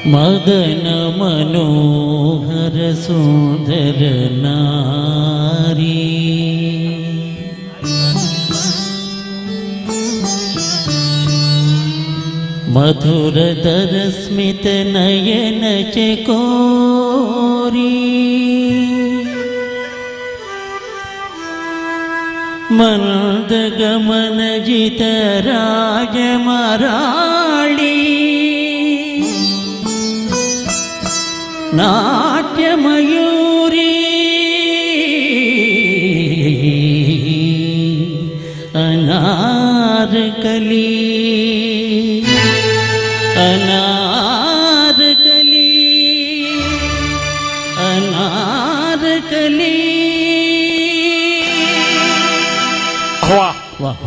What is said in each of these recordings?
మదన మనోహర సుందర నారీ మధురధర స్మిత నయన చకోరీ మందగమన జిత రాజమరాళీ నాట్యమయూరీ అనార్కలి అనార్కలి అనార్కలి. వాహ్ వాహ్.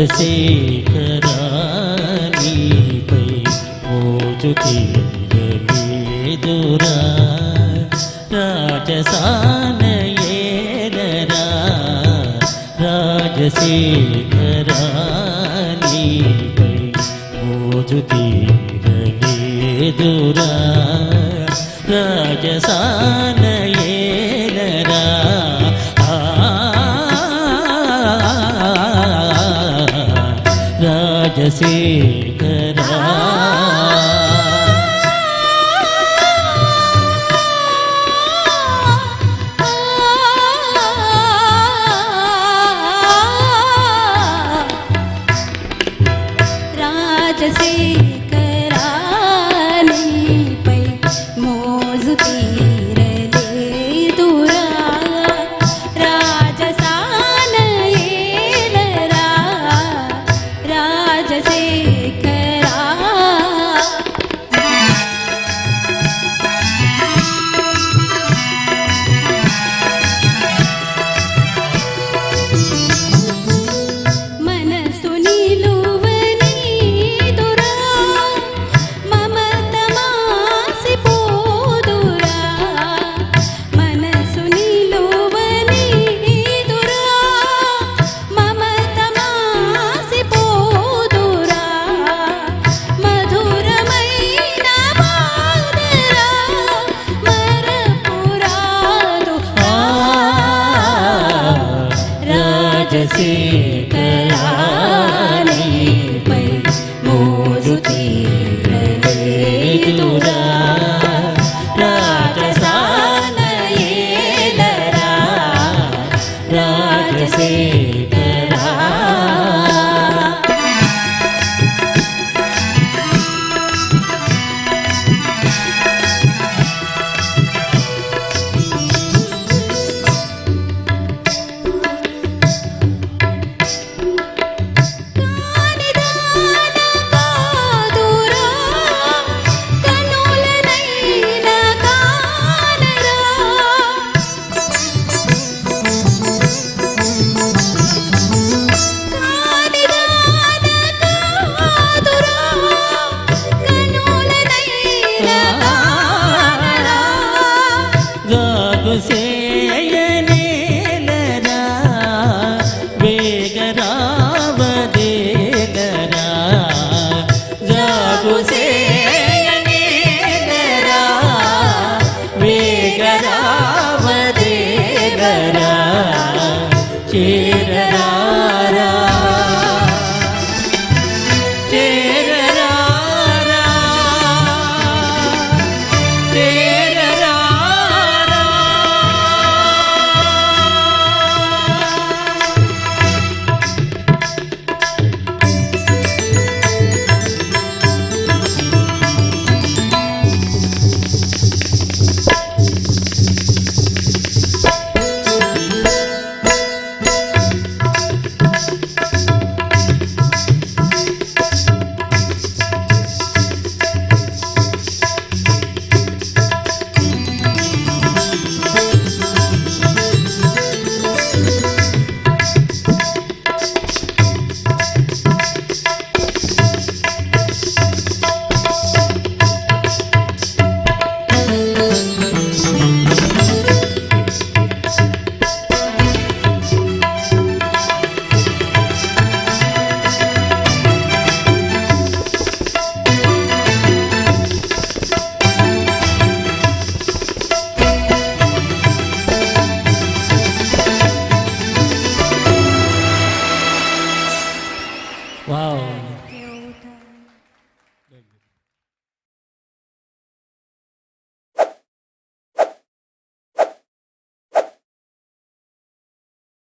రాజశేఖరా నీపై మోజు తీరలేదురా రాజసానయేలరా రాజశేఖరా నీపై మోజు తీరలేదురా రాజసానయేలరా రాజశేఖరా. రాజశేఖరా నీపై మోజు తీరలేదురా రాజసానయేలరా రాజశేఖరా. మనసు నిలువనీదురా మమత మాసిపోదురా మనసు నిలువనీదురా మమత మాసిపోదురా మధురమైన బాధరా మరపురాదు రాజశేఖరా నీపై మోజు తీరలేదురా రాజసానయేలరా రాజశేఖరా. కానిదాన కాదురా కనులనైన కానరా కానిదాన కాదురా కనులనైన కానరా గాగు సేయనేలరా వేగరావదేలరా గాగు సేయనేలరా వేగరావదేలరా చేరరారా చేరరారా చేరరారా వావ్